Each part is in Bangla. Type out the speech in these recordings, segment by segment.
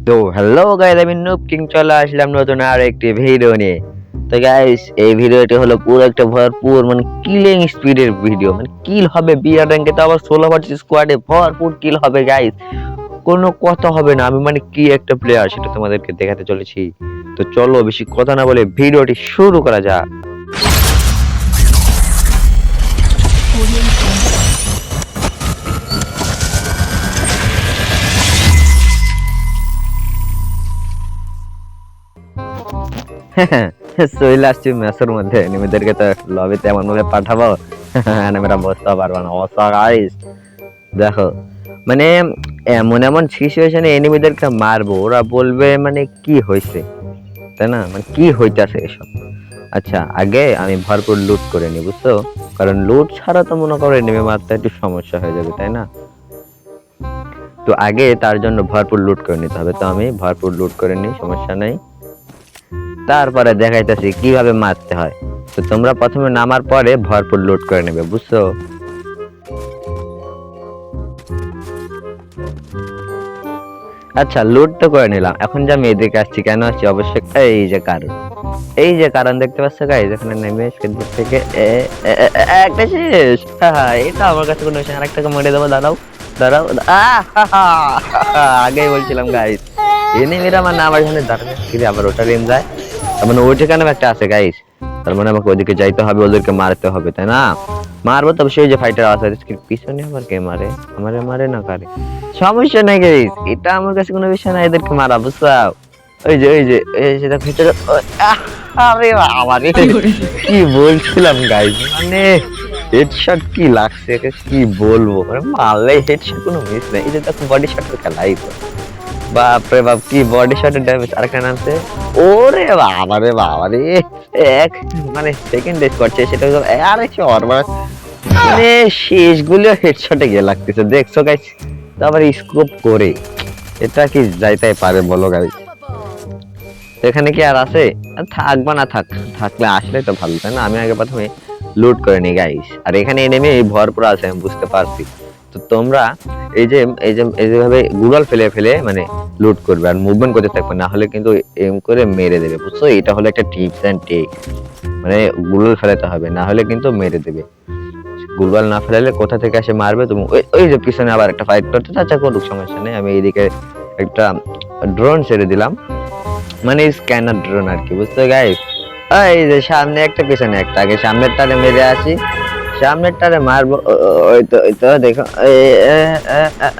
তো হ্যালো গাইস, আমি নুব কিং চলে আসলাম নতুন আর একটি ভিডিও নিয়ে। তো গাইস, এই ভিডিওটি হলো পুরো একটা ভরপুর মানে কিলিং স্পিডের ভিডিও। মানে কিল হবে বিয়ার র্যাঙ্কে, তো আবার 16 ভার্সেস স্কোয়াডে ভরপুর কিল হবে গাইস। কোনো কথা হবে না, আমি মানে কি একটা প্লেয়ার সেটা তোমাদেরকে দেখাতে চলেছি। তো চলো বেশি কথা না বলে ভিডিওটি শুরু করা যাক। চলে আসছি ম্যাচের মধ্যে। এনিমিদেরকে তো লবিতে এমন ভাবে পাঠাবো এনিমিরা বুঝতে পারবে না অবস্থা গাইস। দেখো মানে এমন এমন সিচুয়েশনে এনিমিদেরকে মারবো, ওরা বলবে মানে কি হয়েছে, তাই না? মানে কি হইতাছে এসব। আচ্ছা, আগে আমি ভরপুর লুট করে নি, বুঝছো? কারণ লুট ছাড়া তো মনে করো এনিমি মারতে একটু সমস্যা হয়ে যাবে, তাই না? তো আগে তার জন্য ভরপুর লুট করে নিতে হবে। তো আমি ভরপুর লুট করে নি, সমস্যা নাই। তারপরে দেখাইতেছি কিভাবে মারতে হয়। তো তোমরা প্রথমে নামার পরে ভরপুর লুট করে নেবে, বুঝছো? আচ্ছা, লুট তো করে নিলাম, এখন যে আমি এদিকে আসছি, কেন আসছি অবশ্যই এই যে কারণ দেখতে পাচ্ছ গাইস, এখানে নেমে স্কেটবোর্ড থেকে একটা শেষ। এটা আমার কাছে কোনো বিষয়, আরেকটাকে মেরে দেবো। দাঁড়াও দাঁড়াও, আগেই বলছিলাম গাইস, এনিমিরা মানে আমার এখানে দাঁড়ানো ফিরে আবার ওটা রেঞ্জ যায়। তার মানে ওই ঠিকানা একটা আছে গাইস, তার মানে আমাকে ওদিকে যাইতে হবে, ওদেরকে মারতে হবে, তাই না? মারবো তবে সেই যে ফাইটার আছে পিছনে, আবার কে মারে? আমারে মারে না কারে? সমস্যা নাই গাইস, এটা আমার কাছে কোনো বিষয় না, এদেরকে মারা, বুঝছো? ওই যে দেখো ভিতরে, আরে বাবা রে, কি বলছিলাম গাইস, মানে হেডশট কি লাগছে, কি বলবো, মানে মারলে হেডশট কোনো মিস নাই। এই যে দেখো বডি শটের খেলাই, বাপ রে বাপ, কি বডি শটের ড্যামেজ। আরেকটা নামছে, ওরে বাবা রে বাবা রে, এক মানে সেকেন্ড ডেস করছে সেটা হলো আরে শর্ট, মানে শেষগুলো হেডশটে গিয়ে লাগতেছে, দেখছো গাইস? তো আবার স্কোপ করে, এটা কি যাইতেই পারে বলো গাইস? এখানে কি আর আছে? আর থাকবা না, থাকলে আসলে তো ভালো, তাই না? আমি আগে প্রথমে লুট করে নি গাইস, আর এখানে এনেমে ভরপুর আছে, আমি বুঝতে পারছি। তো তোমরা এই যেভাবে গুগল ফেলে ফেলে মানে লুট করবে আর মুভমেন্ট করতে থাকবে, না হলে কিন্তু এম করে মেরে দেবে, বুঝছো? এটা হলো একটা টিপস এন্ড ট্রিক্স। মানে গুগল ফেলাতে হবে, না হলে কিন্তু মেরে দেবে। গুগল না ফেলালে কোথা থেকে এসে মারবে তুমি? ওই যে পিছনে আবার একটা ফাইট করতে, আচ্ছা করুক, সমস্যা নেই। আমি এইদিকে একটা ড্রোন ছেড়ে দিলাম, মানে স্ক্যানার ড্রোন আর কি, বুঝতে গাইস? এই যে সামনে একটা পিছনে একটা, আগে সামনেরটারে মেরে আসি, সামনেরটারে মারবো। ওই তো দেখো,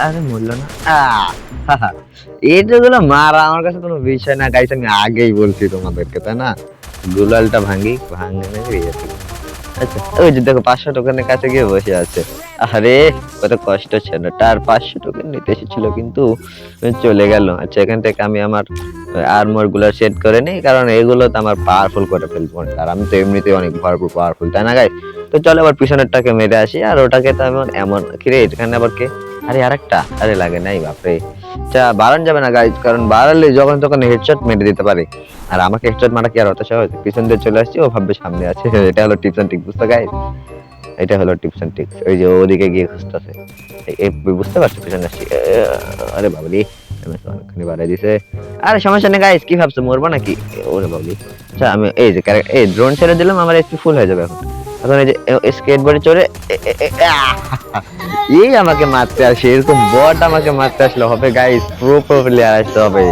আরে মরলো না। এইগুলো মারা আমার কাছে কোনো বিষয় না গাইস, আমি আগেই বলছি তোমাদেরকে, তাই না? গুলালটা ভাঙে গেছে। আচ্ছা, ওই যে দেখো 500 টোকেনের কাছে গিয়ে বসে আছে। আরে কত কষ্ট ছিল, তার 500 টোকেন নিতে এসেছিল কিন্তু চলে গেল। আচ্ছা, এখান থেকে আমি আমার আর্মর গুলো সেট করে নিই, কারণ এগুলো তো আমার পাওয়ারফুল করে ফেলবো, আর আমি তো এমনিতেই অনেক ভরপুর পাওয়ারফুল, তাই না গাইস? তো চলো আবার পিছনেরটাকে মেরে আসি, আর ওটাকে তো এমন এমন কিরে, এখানে আবার কে? আরে আরেকটা, আরে লাগে নাই, বাপরে। আচ্ছা, বাড়ান যাবে না গাইস, কারণ বাড়ালে যখন তখন হেডশট মেরে দিতে পারে, আর আমাকে হেডশট মারা কি আর অত সহজ? পিছন দিয়ে চলে আসছি, ও ভাববে সামনে আছে। এটা হলো টিপস এন্ড ট্রিক্স, বুঝছো গাইস? এটা হলো টিপস এন্ড ট্রিক্স। ওই যে ওদিকে গিয়ে খুঁজতেছে, বুঝতে পারছো পিছনে আসছি। আরে বাবলি, অনেকখানি বাড়াই দিছে। আরে সমস্যা নেই গাইস, কি ভাবছো মরবো নাকি? ওরে বাবলি। আচ্ছা, আমি এই যে এই ড্রোন ছেড়ে দিলাম, আমার এসপি ফুল হয়ে যাবে এখন। এখন এই যে স্কেটবোর্ডে চড়ে এই আমাকে মারতে আসে, এরকম বট আমাকে মারতে আসলে হবে গাইস? প্রো প্লেয়ার আসতে হবে,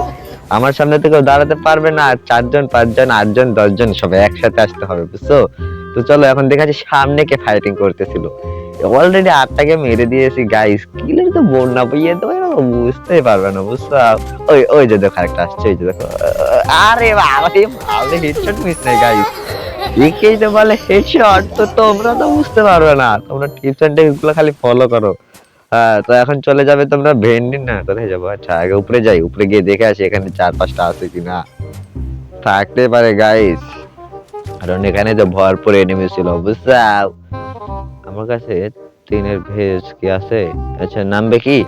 আমার সামনে থেকে দাঁড়াতে পারবে না। 4 জন 5 জন 8 জন 10 জন সবাই একসাথে আসতে হবে, বুঝছো? তো চলো এখন দেখাচ্ছি সামনে কে ফাইটিং করতেছিল। অলরেডি 8টাকে মেরে দিয়েছি গাইস, কিলের তো বন্যা বইয়ে তো বুঝতেই পারবে না, বুঝছো? ওই যে দেখো একটা আসছে, ওই যে দেখো। আরে বাবা, ভালো হেডশট মিস নাই গাইস, একেই তো বলে হেডশট। তো তোমরা তো বুঝতে পারবে না, তোমরা টিপস এন্ড ট্রিক্স গুলো খালি ফলো করো। হ্যাঁ, তো এখন চলে যাবে তোমরা ভেন্ডি, না কোথায় যাবো? আচ্ছা, আগে উপরে যাই, উপরে গিয়ে দেখে আসি এখানে 4-5টা আছে কিনা। থাকতে পারে গাইস, কারণ এখানে তো ভরপুর এনিমি ছিল, বুঝছো? আমার কাছে 3-এর ভেজ কি আছে? আচ্ছা, নামবে কি?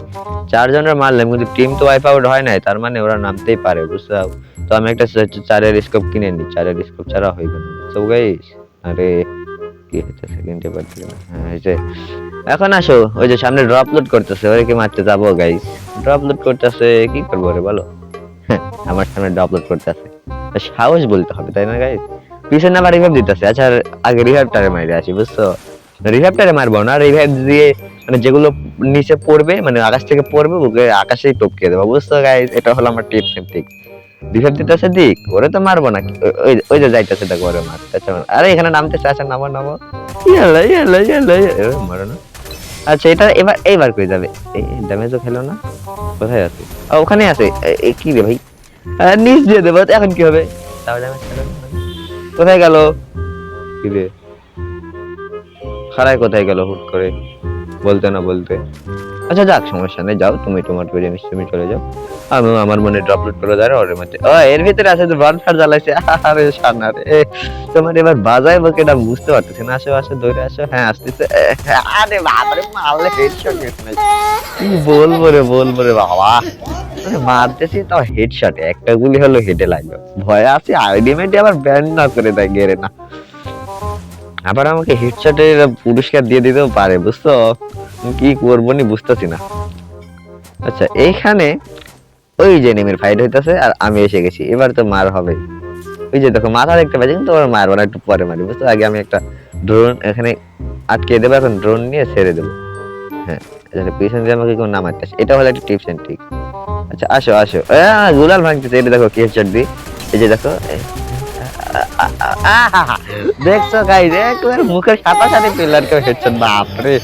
4 জনের মারলাম কিন্তু টিম তো ওয়াইপ আউট হয় নাই, তার মানে ওরা নামতেই পারে, বুঝছো? তো আমি একটা 4-এর স্কোপ কিনে নি, 4-এর স্কোপ ছাড়া হইবে না, বুঝছো গাইস? আরে কি হচ্ছে, সেকেন্ডে পাচ্ছি না। হ্যাঁ, এই যে এখন আসো, ওই যে সামনে ড্রপ লোড করতেছে, ওরে কি মারতে যাবো গাইস? ড্রপ লোড করতেছে, কি করবো রে বলো? আমার সামনে আপলোড করতে আছে, সাহস বলতে হবে তাই না গাইস। পিছনে আবার রিভাইভ দিতেছে। আচ্ছা আগে রিভাইভটারে মাইরে আসি বুঝছো, রিভাইভটারে মারবো না, রিভাইভ দিয়ে মানে যেগুলো নিচে পড়বে মানে আকাশ থেকে পড়বে ওকে আকাশেই টপকে দেবো বুঝছো গাইস। এটা হলো আমার টিপস এন্ড ট্রিক। রিভাইভ দিতেছে দিক, ওরে তো মারবো না, ওই যে যাইতেছে দেখো ওরে মারতেছে। আরে এখানে নামতেছে, আচ্ছা নামো নামো, ইয়ালা ইয়ালা ইয়ালা মারো না। আচ্ছা এটা এইবার কই যাবে, এই ড্যামেজও খেলো না, কোথায় আছে? ওখানে আছে। কি রে ভাই, নিচ দিয়ে দেবো এখন কি হবে? তাও ড্যামেজ খেলো না। কোথায় গেল? কি রে খারায় কোথায় গেল হুট করে বলতে না বলতে? আচ্ছা যাক সমস্যা নেই, যাও তুমি তোমার করে নিশ্চয় তুমি চলে যাও, আমি আমার মনে আপলোড করে দাঁড়া ওর মধ্যে। ও এর ভিতরে আছে তো বন ফার জ্বালাইছে। আরে শানা রে, তোমার এবার বাজায় বকে এটা বুঝতে পারতেছি না। আসো আসো ধরে আসো, হ্যাঁ আসতেছে। আরে বাবারে মারলে হেডশট নাই, কি বলবো রে বাবা, মানে মারতেছি তাও হেডশট, একটা গুলি হলো হেডে লাগলো। ভয় আছে আলটিমেটলি আবার ব্যান না করে দেয় গেরে না, আবার আমাকে হেডশটের পুরস্কার দিয়ে দিতেও পারে বুঝছো। কি করবো নি বুঝতেছি না। আচ্ছা এইখানে ওই যে নেমের ফাইট হইতাছে আর আমি এসে গেছি, এবার তো মার হবে। ওই যে দেখো মাথা দেখতে পাচ্ছি কিন্তু ওর মারবো না, একটু পরে মারি বুঝছো। আগে আমি একটা ড্রোন এখানে আটকে দেবো, এখন ড্রোন নিয়ে ছেড়ে দেবো। হ্যাঁ পিছন দিয়ে আমাকে কেউ নামাতে আসে, এটা হলো একটা টিপস এন্ড ট্রিক। আচ্ছা আসো আসো, গুলাল ভাঙতেছে, এটা দেখো কি হেডশট দি, এই যে দেখো দেখছো গাইস একবার মুখের সাথে সাথে পিলার কেউ হেডশট, বাপরে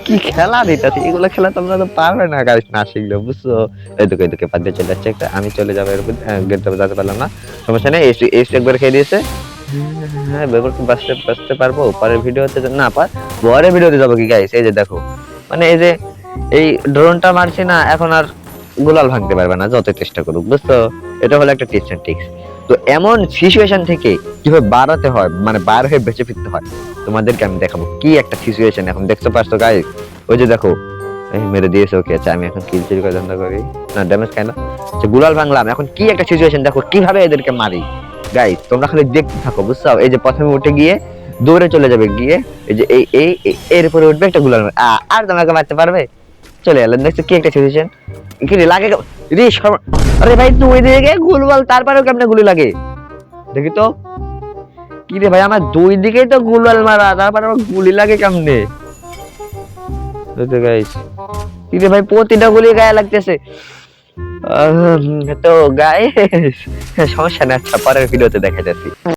কি খেলা দিতেছে। এগুলো খেলা তোমরা তো পারবে না গাইস না শিখলে বুঝছো। এদিকে পাদ্দে চলে যাচ্ছে একটা, আমি চলে যাবো এর উপর, গেট ধরে যেতে পারলাম না, সমস্যা নেই। এসি একবার খেয়ে দিয়েছে। হ্যাঁ বেগুন বাঁচতে পারবো পরের ভিডিওতে না, পরের ভিডিওতে যাবো কি গাইস। এই যে দেখো মানে এই যে এই ড্রোনটা মারছি না, এখন আর গোলাল ভাঙতে পারবে না যত চেষ্টা করুক বুঝছো। এটা হলো একটা টিপস এন্ড ট্রিক্স। তো এমন সিচুয়েশন থেকে কিভাবে বাড়াতে হয় মানে বার হয়ে বেঁচে ফিরতে হয় তোমাদেরকে আমি দেখাবো। কি একটা সিচুয়েশন এখন দেখতে পাচ্ছ গাইস, ওই যে দেখো এই মেরে দিয়েছে ওকে। আচ্ছা আমি এখন কিল চুরি করে ধান্দা করি না, ড্যামেজ খাই না। আচ্ছা গুলাল ভাঙলাম, এখন কি একটা সিচুয়েশন দেখো কিভাবে এদেরকে মারি গাইস, তোমরা খালি দেখতে থাকো বুঝছো। এই যে প্রথমে উঠে গিয়ে দৌড়ে চলে যাবে, গিয়ে এই যে এর উপরে উঠবে একটা গুলাল, আর তোমাকে মারতে পারবে? চলে এলেন, দেখছো কি একটা সিচুয়েশন, কি রে লাগে রে আরে ভাই তুই ওই দিকে গুলবাল, তারপরেও কেমনে গুলি লাগে দেখি তো। কি রে ভাই আমার দুই দিকেই তো গুলবাল মারা, তারপরে আমার গুলি লাগে কেমনে? গাইস কি রে ভাই প্রতিটা গুলি গায়ে লাগতেছে। তো গাইস সমস্যা না, পরের ভিডিওতে দেখা যাচ্ছে।